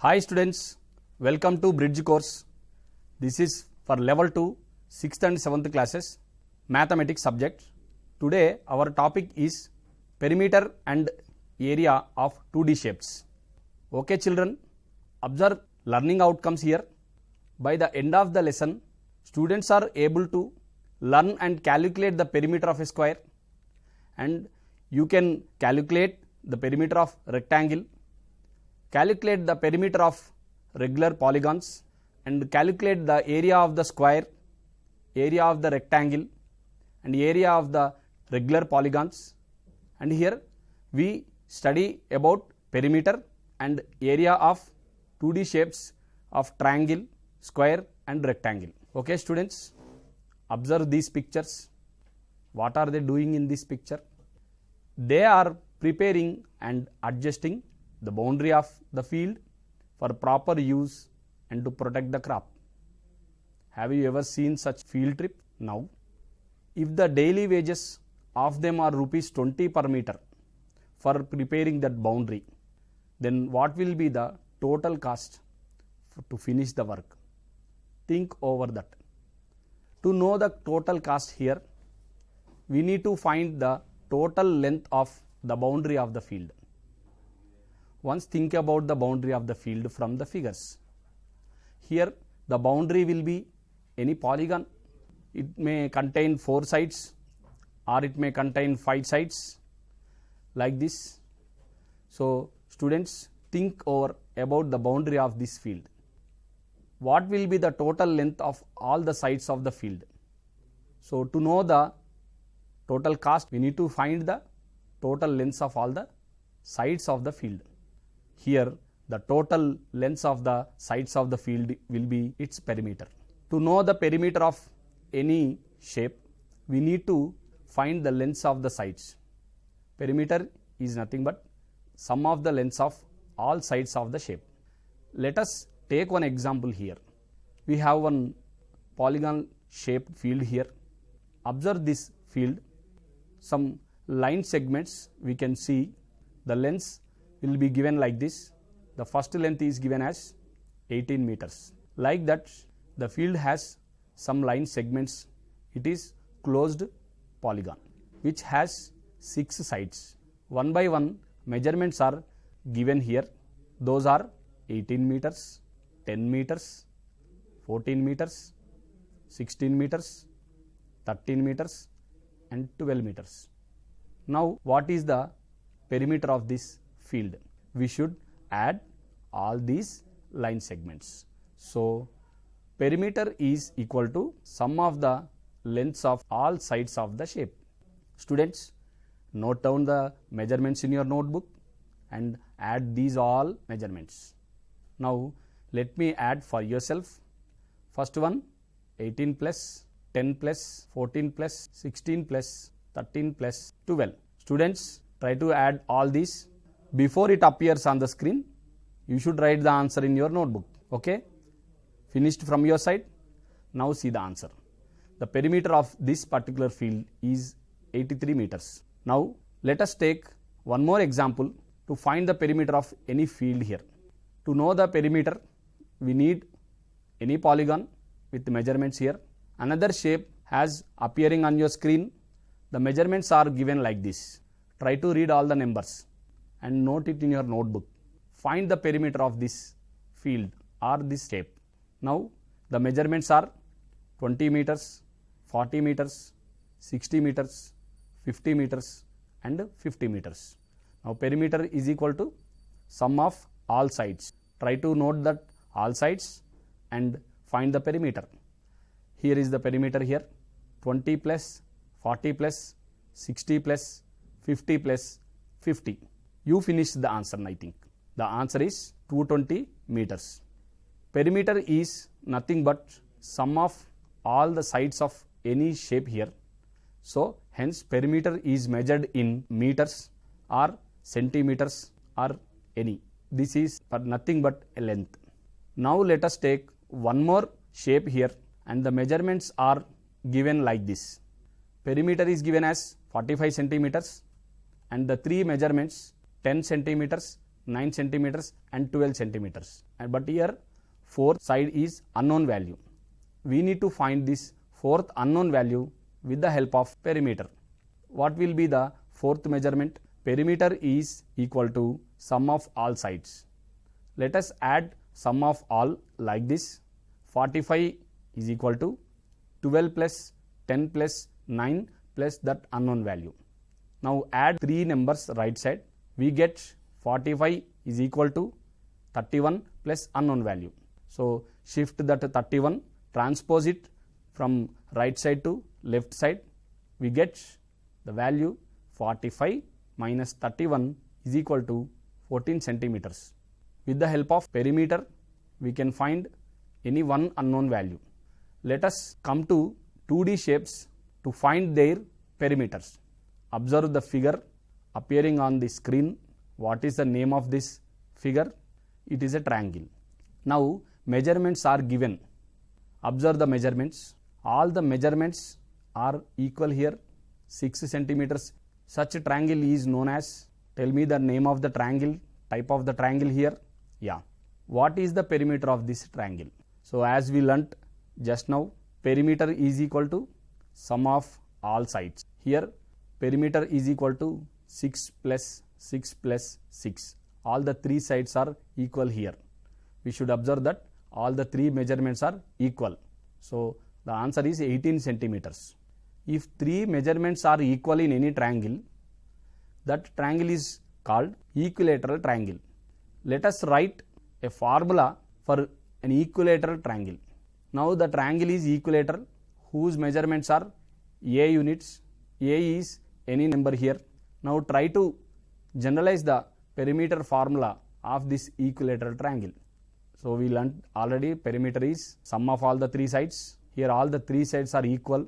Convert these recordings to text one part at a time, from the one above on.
Hi students, welcome to Bridge course. This is for level 2, 6th and 7th classes, mathematics subject. Today our topic is perimeter and area of 2D shapes. Okay children, observe learning outcomes here. By the end of the lesson, students are able to learn and calculate the perimeter of a square, and you can calculate the perimeter of rectangle, calculate the perimeter of regular polygons, and calculate the area of the square, area of the rectangle, and area of the regular polygons. And here we study about perimeter and area of 2D shapes of triangle, square and rectangle. Okay students, observe these pictures. What are they doing in this picture? They are preparing and adjusting the boundary of the field for proper use and to protect the crop. Have you ever seen such field trip? Now, if the daily wages of them are rupees 20 per meter for preparing that boundary, then what will be the total cost to finish the work? Think over that. To know the total cost here, we need to find the total length of the boundary of the field. Once think about the boundary of the field from the figures. Here the boundary will be any polygon. It may contain 4 sides or it may contain 5 sides like this. So students, think over about the boundary of this field. What will be the total length of all the sides of the field? So to know the total cost, we need to find the total lengths of all the sides of the field. Here the total lengths of the sides of the field will be its perimeter. To know the perimeter of any shape, we need to find the lengths of the sides. Perimeter is nothing but sum of the lengths of all sides of the shape. Let us take one example here. We have one polygon shaped field here. Observe this field. Some line segments we can see. The lengths will be given like this. The first length is given as 18 meters. Like that, the field has some line segments. It is closed polygon which has 6 sides. One by one measurements are given here. Those are 18 meters, 10 meters, 14 meters, 16 meters, 13 meters and 12 meters. Now what is the perimeter of this field? We should add all these line segments. So perimeter is equal to sum of the lengths of all sides of the shape. Students, note down the measurements in your notebook and add these all measurements. Now let me add for yourself. First one, 18 plus 10 plus 14 plus 16 plus 13 plus 12. Students, try to add all these. Before it appears on the screen, you should write the answer in your notebook. Okay? Finished from your side? Now see the answer. The perimeter of this particular field is 83 meters. Now let us take one more example to find the perimeter of any field here. To know the perimeter, we need any polygon with measurements here. Another shape has appearing on your screen. The measurements are given like this. Try to read all the numbers and note it in your notebook. Find the perimeter of this field or this shape. Now the measurements are 20 meters, 40 meters, 60 meters, 50 meters and 50 meters. Now perimeter is equal to sum of all sides. Try to note that all sides and find the perimeter. Here is the perimeter here, 20 plus 40 plus 60 plus 50 plus 50. You finished the answer, I think. The answer is 220 meters. Perimeter is nothing but sum of all the sides of any shape here. So hence perimeter is measured in meters or centimeters or any. This is for nothing but a length. Now let us take one more shape here and the measurements are given like this. Perimeter is given as 45 centimeters and the 3 measurements 10 centimeters, 9 centimeters and 12 centimeters. But here fourth side is unknown value. We need to find this fourth unknown value with the help of perimeter. What will be the fourth measurement? Perimeter is equal to sum of all sides. Let us add sum of all like this. 45 is equal to 12 plus 10 plus 9 plus that unknown value. Now add three numbers right side. We get 45 is equal to 31 plus unknown value. So shift that 31, transpose it from right side to left side. We get the value 45 minus 31 is equal to 14 centimeters. With the help of perimeter, we can find any one unknown value. Let us come to 2D shapes to find their perimeters. Observe the figure appearing on the screen. What is the name of this figure? It is a triangle. Now measurements are given. Observe the measurements. All the measurements are equal here. 6 centimeters. Such a triangle is known as, tell me the name of the triangle, type of the triangle here. Yeah. What is the perimeter of this triangle? So as we learnt just now, perimeter is equal to sum of all sides. Here perimeter is equal to 6 plus 6 plus 6. All the three sides are equal here. We should observe that all the three measurements are equal. So the answer is 18 centimeters. If three measurements are equal in any triangle, that triangle is called equilateral triangle. Let us write a formula for an equilateral triangle. Now the triangle is equilateral whose measurements are A units. A is any number here. Now try to generalize the perimeter formula of this equilateral triangle. So we learnt already perimeter is sum of all the three sides. Here all the three sides are equal.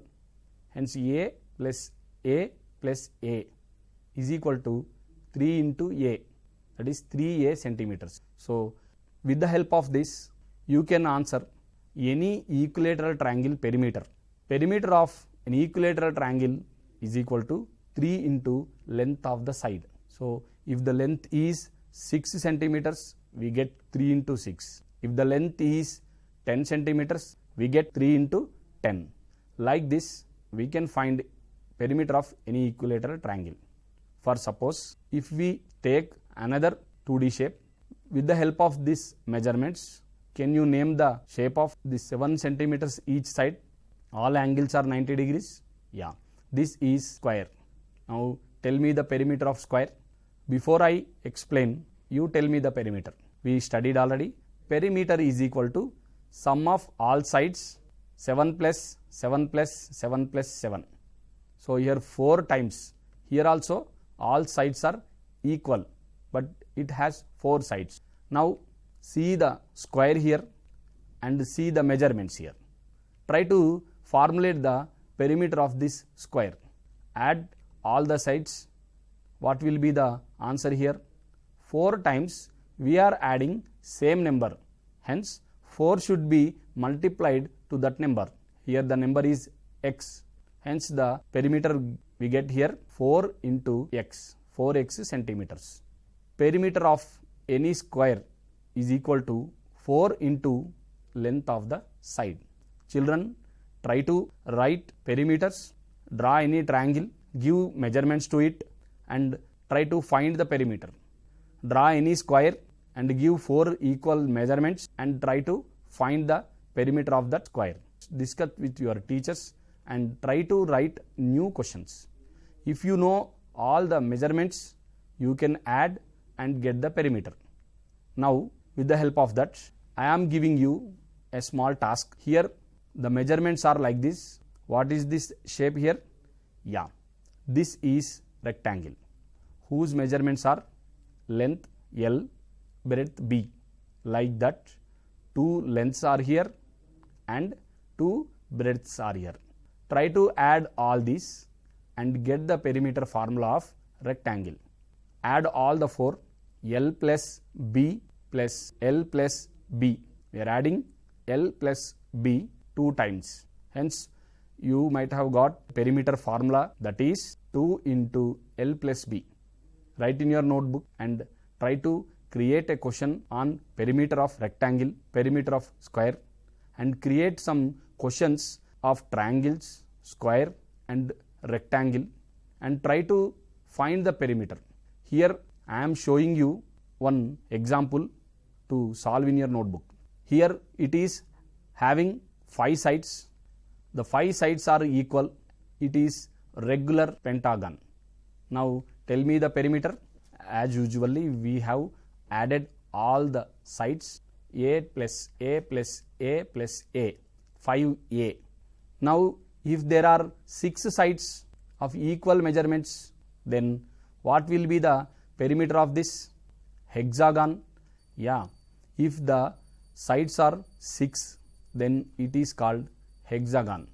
Hence A plus A plus A is equal to 3 into A, that is 3A centimeters. So with the help of this, you can answer any equilateral triangle perimeter. Perimeter of an equilateral triangle is equal to 3 into length of the side. So if the length is 6 centimeters, we get 3 into 6. If the length is 10 centimeters, we get 3 into 10. Like this, we can find perimeter of any equilateral triangle. For suppose, if we take another 2D shape, with the help of these measurements, can you name the shape of the 7 centimeters each side? All angles are 90 degrees. Yeah, this is square. Now tell me the perimeter of square. Before I explain, you tell me the perimeter. We studied already. Perimeter is equal to sum of all sides 7 plus 7 plus 7 plus 7. So here 4 times. Here also all sides are equal, but it has 4 sides. Now see the square here and see the measurements here. Try to formulate the perimeter of this square. Add all the sides. What will be the answer here? 4 times we are adding same number. Hence 4 should be multiplied to that number. Here the number is x. Hence the perimeter we get here 4 into x, 4x centimeters. Perimeter of any square is equal to 4 into length of the side. Children, try to write perimeters, draw any triangle, give measurements to it and try to find the perimeter. Draw any square and give 4 equal measurements and try to find the perimeter of that square. Discuss with your teachers and try to write new questions. If you know all the measurements, you can add and get the perimeter. Now with the help of that, I am giving you a small task. Here the measurements are like this. What is this shape here? Yeah, this is rectangle whose measurements are length L, breadth B. Like that, 2 lengths are here and 2 breadths are here. Try to add all these and get the perimeter formula of rectangle. Add all the 4, L plus B plus L plus B. We are adding L plus B 2 times. Hence, you might have got perimeter formula, that is 2 into L plus B. Write in your notebook and try to create a question on perimeter of rectangle, perimeter of square, and create some questions of triangles, square and rectangle, and try to find the perimeter. Here I am showing you one example to solve in your notebook. Here it is having 5 sides. The 5 sides are equal. It is regular pentagon. Now tell me the perimeter. As usually we have added all the sides, a plus a plus a plus a, 5a. Now if there are 6 sides of equal measurements, then what will be the perimeter of this hexagon? Yeah, if the sides are 6, then it is called hexagon.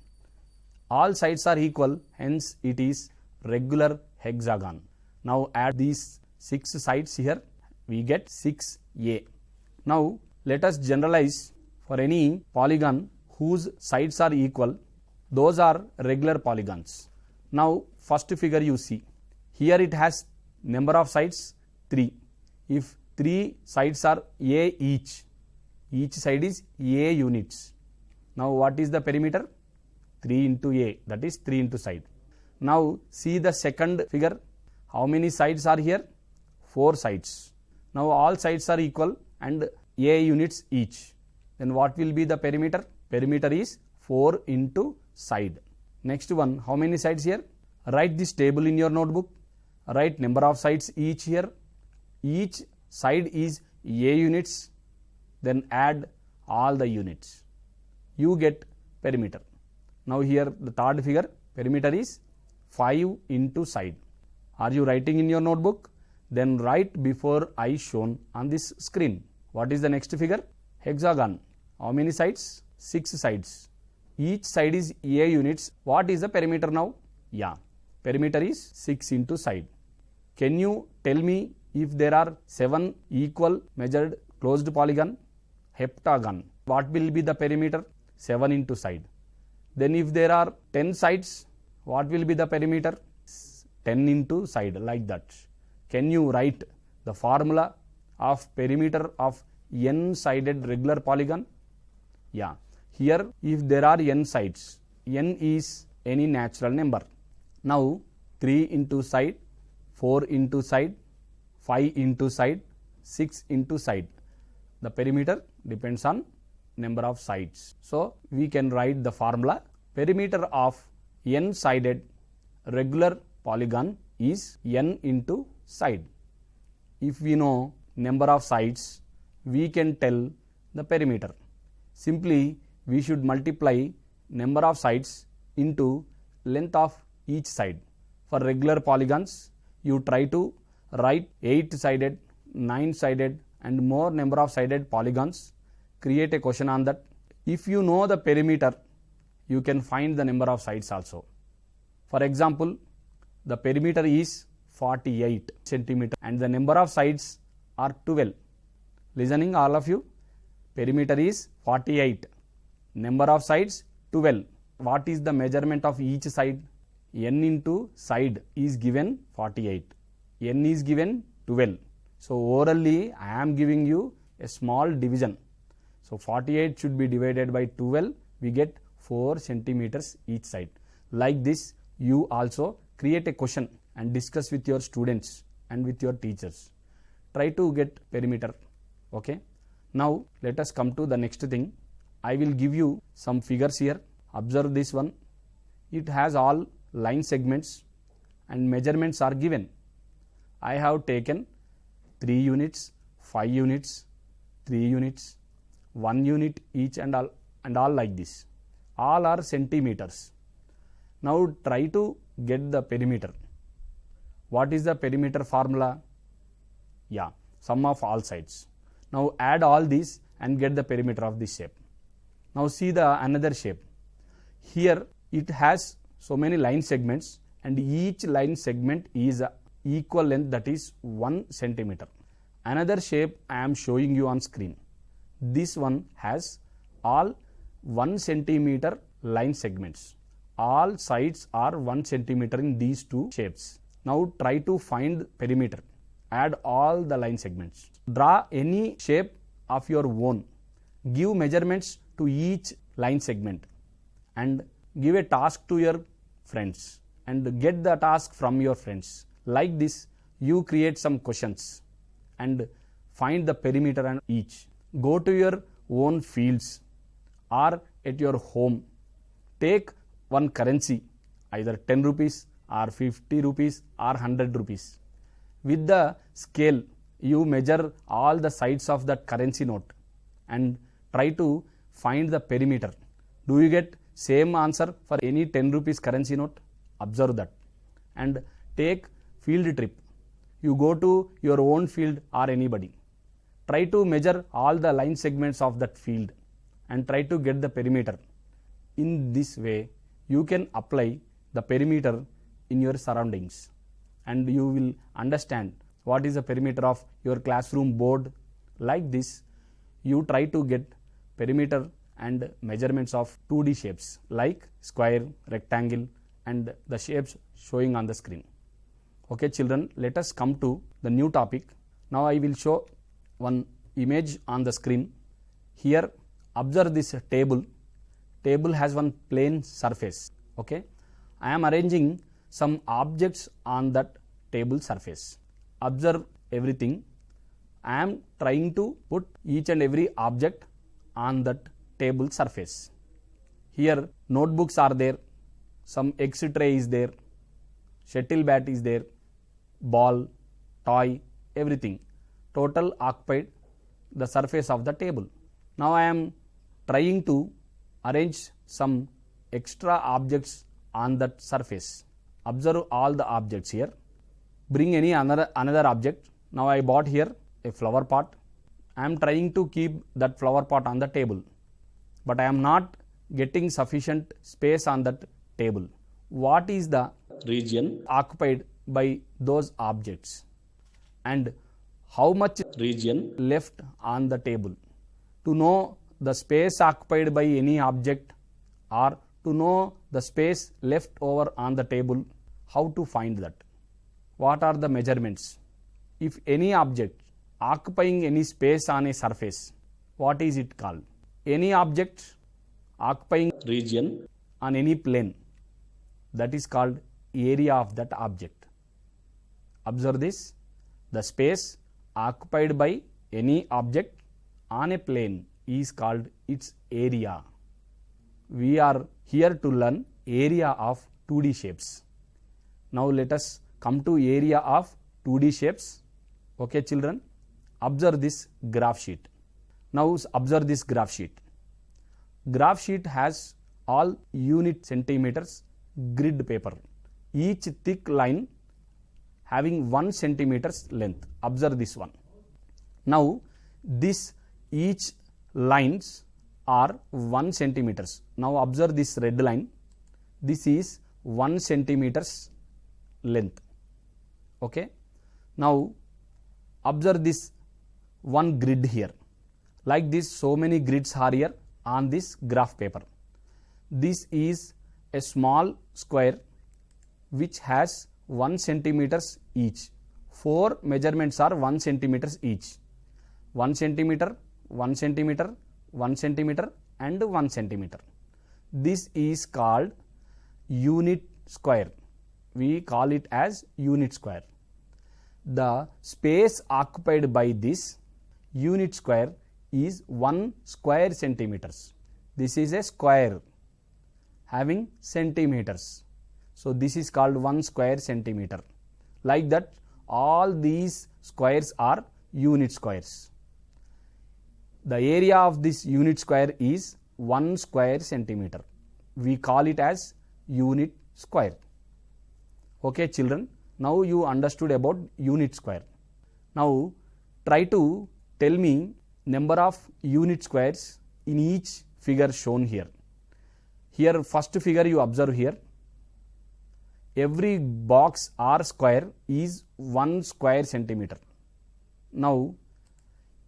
All sides are equal, hence it is regular hexagon. Now add these 6 sides here, we get 6a. Now let us generalize for any polygon whose sides are equal. Those are regular polygons. Now first figure you see, here it has number of sides 3. If 3 sides are a each side is a units. Now what is the perimeter? 3 into a, that is 3 into side. Now see the second figure. How many sides are here? 4 sides. Now all sides are equal and a units each. Then what will be the perimeter? Perimeter is 4 into side. Next one, how many sides here? Write this table in your notebook. Write number of sides each here. Each side is a units. Then add all the units. You get perimeter. Now here the third figure, perimeter is 5 into side. Are you writing in your notebook? Then write before I shown on this screen. What is the next figure? Hexagon. How many sides? 6 sides. Each side is a units. What is the perimeter now? Yeah, perimeter is 6 into side. Can you tell me if there are 7 equal measured closed polygon? Heptagon. What will be the perimeter? 7 into side. Then if there are 10 sides, what will be the perimeter? 10 into side, like that. Can you write the formula of perimeter of n-sided regular polygon? Yeah. Here if there are n sides, n is any natural number. Now 3 into side, 4 into side, 5 into side, 6 into side. The perimeter depends on number of sides. So we can write the formula. Perimeter of n-sided regular polygon is n into side. If we know number of sides, we can tell the perimeter. Simply we should multiply number of sides into length of each side. For regular polygons, you try to write 8-sided, 9-sided and more number of sided polygons. Create a question on that. If you know the perimeter, you can find the number of sides also. For example, the perimeter is 48 centimeter and the number of sides are 12. Listening all of you? Perimeter is 48. Number of sides 12. What is the measurement of each side? N into side is given 48. N is given 12. So orally I am giving you a small division. So 48 should be divided by 12. We get 4 centimeters each side. Like this, you also create a question and discuss with your students and with your teachers. Try to get perimeter. Okay. Now let us come to the next thing. I will give you some figures here. Observe this one. It has all line segments and measurements are given. I have taken 3 units, 5 units, 3 units, 1 unit each and all like this. All are centimeters. Now try to get the perimeter. What is the perimeter formula? Yeah, sum of all sides. Now add all these and get the perimeter of this shape. Now see the another shape. Here it has so many line segments and each line segment is equal length, that is 1 centimeter. Another shape I am showing you on screen. This one has all 1 centimeter line segments. All sides are 1 centimeter in these two shapes. Now try to find perimeter. Add all the line segments. Draw any shape of your own. Give measurements to each line segment and give a task to your friends and get the task from your friends. Like this, you create some questions and find the perimeter on each. Go to your own fields or at your home. Take one currency, either 10 rupees or 50 rupees or 100 rupees. With the scale, you measure all the sides of that currency note and try to find the perimeter. Do you get same answer for any 10 rupees currency note? Observe that and take field trip. You go to your own field or anybody. Try to measure all the line segments of that field and try to get the perimeter. In this way, you can apply the perimeter in your surroundings and you will understand what is the perimeter of your classroom board. Like this, you try to get perimeter and measurements of 2D shapes like square, rectangle and the shapes showing on the screen. Okay children, let us come to the new topic. Now I will show one image on the screen. Here observe this table. Table has one plane surface. Okay, I am arranging some objects on that table surface. Observe everything. I am trying to put each and every object on that table surface. Here notebooks are there, some egg tray is there, shuttle bat is there, ball, toy, everything. Total occupied the surface of the table. Now I am trying to arrange some extra objects on that surface. Observe all the objects here. Bring any another object. Now I bought here a flower pot. I am trying to keep that flower pot on the table, but I am not getting sufficient space on that table. What is the region occupied by those objects and how much region left on the table? To know the space occupied by any object or to know the space left over on the table, how to find that? What are the measurements? If any object occupying any space on a surface, what is it called? Any object occupying region on any plane, that is called area of that object. Observe this. The space occupied by any object on a plane is called its area. We are here to learn area of 2D shapes. Now let us come to area of 2D shapes. Okay children, observe this graph sheet. Now observe this graph sheet. Graph sheet has all unit centimeters grid paper. Each thick line having 1 centimeters length. Observe this one. Now this each lines are 1 centimeters. Now observe this red line. This is 1 centimeters length. Okay. Now observe this one grid here. Like this, so many grids are here on this graph paper. This is a small square which has 1 centimeters each. 4 measurements are 1 centimeters each. 1 centimeter, 1 centimeter, 1 centimeter and 1 centimeter. This is called unit square. We call it as unit square. The space occupied by this unit square is 1 square centimeters. This is a square having centimeters. So this is called 1 square centimeter. Like that, all these squares are unit squares. The area of this unit square is 1 square centimeter. We call it as unit square. Okay children, now you understood about unit square. Now try to tell me number of unit squares in each figure shown here. Here first figure you observe here. Every box or square is 1 square centimeter. Now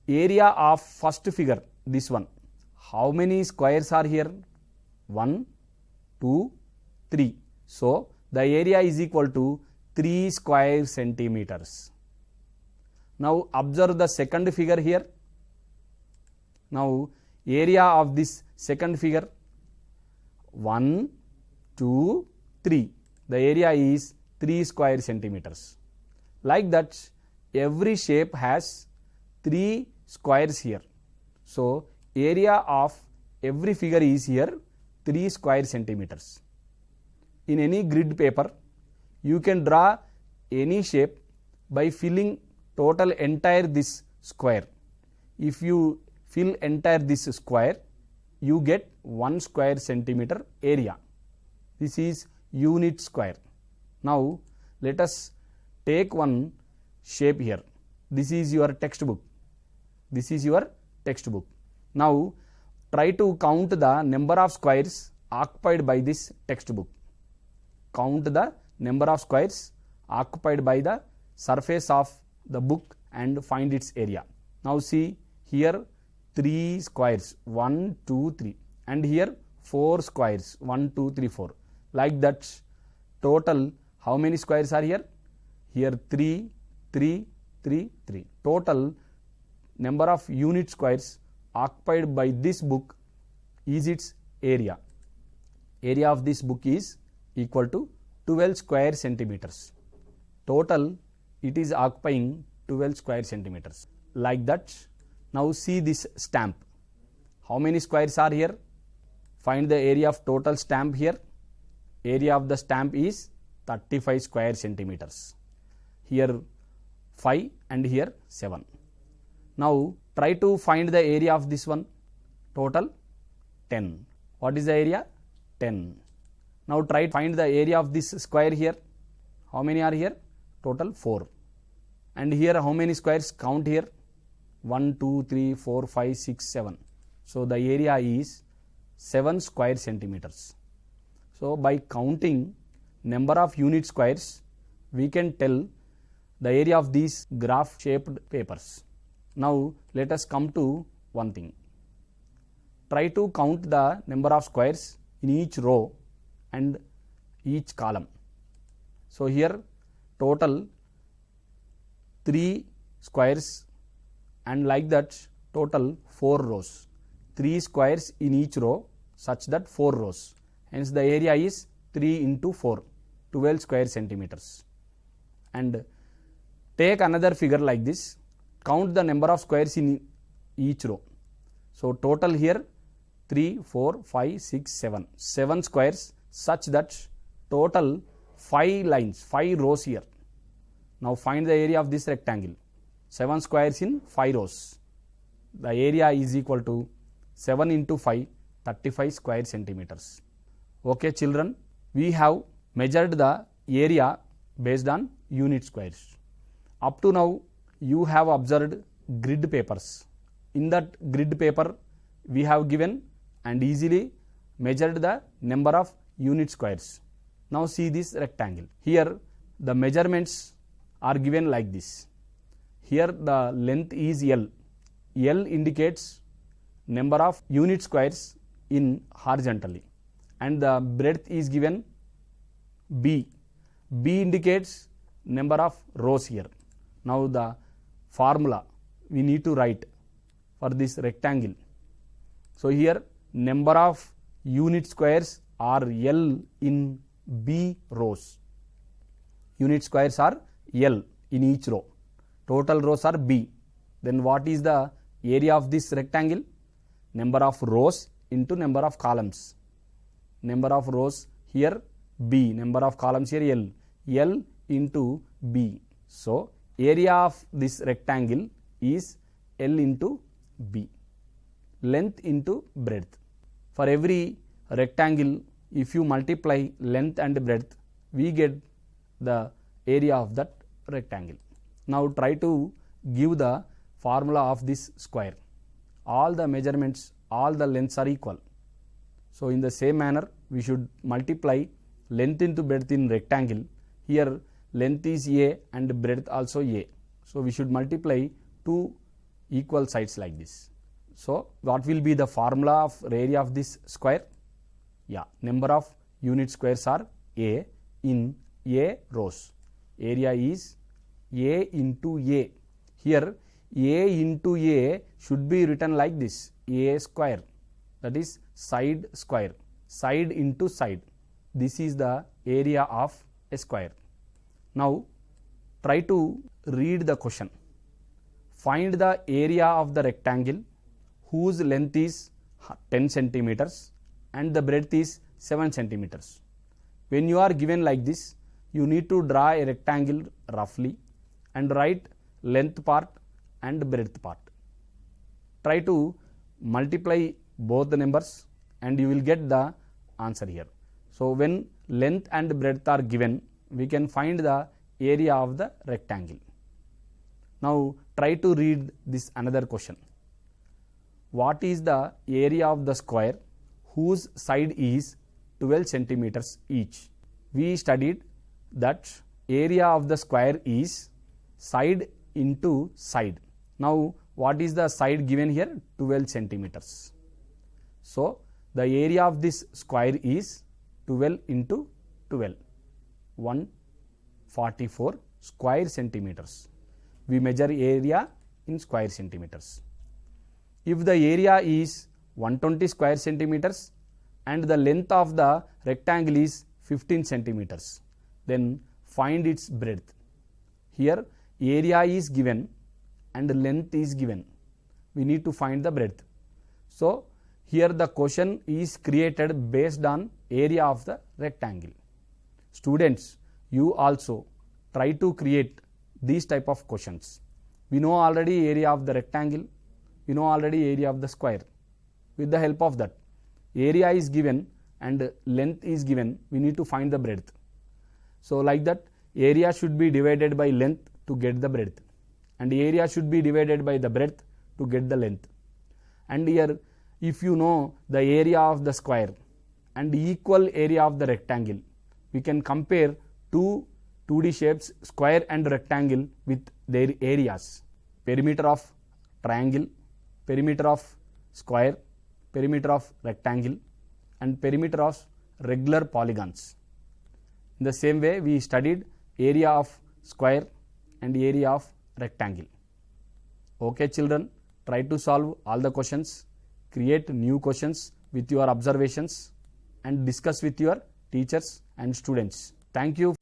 area of first figure, this one, how many squares are here? 1, 2, 3. So the area is equal to 3 square centimeters. Now observe the second figure here. Now area of this second figure 1, 2, 3. The area is 3 square centimeters. Like that, every shape has 3 squares here. So area of every figure is here 3 square centimeters. In any grid paper, you can draw any shape by filling total entire this square. If you fill entire this square, you get 1 square centimeter area. This is unit square. Now let us take one shape here. This is your textbook. This is your textbook. Now try to count the number of squares occupied by this textbook. Count the number of squares occupied by the surface of the book and find its area. Now see here 3 squares 1, 2, 3 and here 4 squares 1, 2, 3, 4. Like that, total how many squares are here? Here 3, 3, 3, 3. Total number of unit squares occupied by this book is its area. Area of this book is equal to 12 square centimeters. Total it is occupying 12 square centimeters. Like that, now see this stamp. How many squares are here? Find the area of total stamp here. Area of the stamp is 35 square centimeters. Here 5 and here 7. Now try to find the area of this one. Total 10. What is the area? 10. Now try to find the area of this square here. How many are here? Total 4. And here how many squares? Count here. 1, 2, 3, 4, 5, 6, 7. So the area is 7 square centimeters. So by counting number of unit squares, we can tell the area of these graph shaped papers. Now let us come to one thing. Try to count the number of squares in each row and each column. So here total 3 squares and like that total 4 rows. 3 squares in each row such that 4 rows. Hence the area is 3 into 4, 12 square centimeters. And take another figure like this. Count the number of squares in each row. So total here 3, 4, 5, 6, 7. 7 squares such that total 5 lines, 5 rows here. Now find the area of this rectangle. 7 squares in 5 rows. The area is equal to 7 into 5, 35 square centimeters. Okay children, we have measured the area based on unit squares. Up to now you have observed grid papers. In that grid paper we have given and easily measured the number of unit squares. Now see this rectangle. Here the measurements are given like this. Here the length is L. L indicates number of unit squares in horizontally and the breadth is given B. B indicates number of rows here. Now the formula we need to write for this rectangle. So here number of unit squares are L in B rows. Unit squares are L in each row. Total rows are B. Then what is the area of this rectangle? Number of rows into number of columns. Number of rows here B, number of columns here L. L into B. So area of this rectangle is L into B. Length into breadth. For every rectangle, if you multiply length and breadth, we get the area of that rectangle. Now try to give the formula of this square. All the measurements, all the lengths are equal. So in the same manner, we should multiply length into breadth in rectangle. Here length is A and breadth also A. So we should multiply two equal sides like this. So what will be the formula of area of this square? Yeah, number of unit squares are A in A rows. Area is A into A. Here a into a should be written like this, a square, that is side square, side into side. This is the area of a square. Now try to read the question. Find the area of the rectangle whose length is 10 centimeters and the breadth is 7 centimeters. When you are given like this, you need to draw a rectangle roughly and write length part and breadth part. Try to multiply both the numbers and you will get the answer here. So when length and breadth are given, we can find the area of the rectangle. Now try to read this another question. What is the area of the square whose side is 12 centimeters each? We studied that area of the square is side into side. Now what is the side given here? 12 centimeters. So the area of this square is 12 into 12, 144 square centimeters. We measure area in square centimeters. If the area is 120 square centimeters and the length of the rectangle is 15 centimeters, then find its breadth. Here area is given and length is given. We need to find the breadth. So here the question is created based on area of the rectangle. Students, you also try to create these type of questions. We know already area of the rectangle, we know already area of the square. With the help of that, area is given and length is given, we need to find the breadth. So like that, area should be divided by length to get the breadth, and area should be divided by the breadth to get the length. And here if you know the area of the square and equal area of the rectangle, we can compare two 2D shapes, square and rectangle, with their areas. Perimeter of triangle, perimeter of square, perimeter of rectangle, and perimeter of regular polygons. In the same way, we studied area of square and area of rectangle. Okay children, try to solve all the questions, create new questions with your observations and discuss with your teachers and students. Thank you.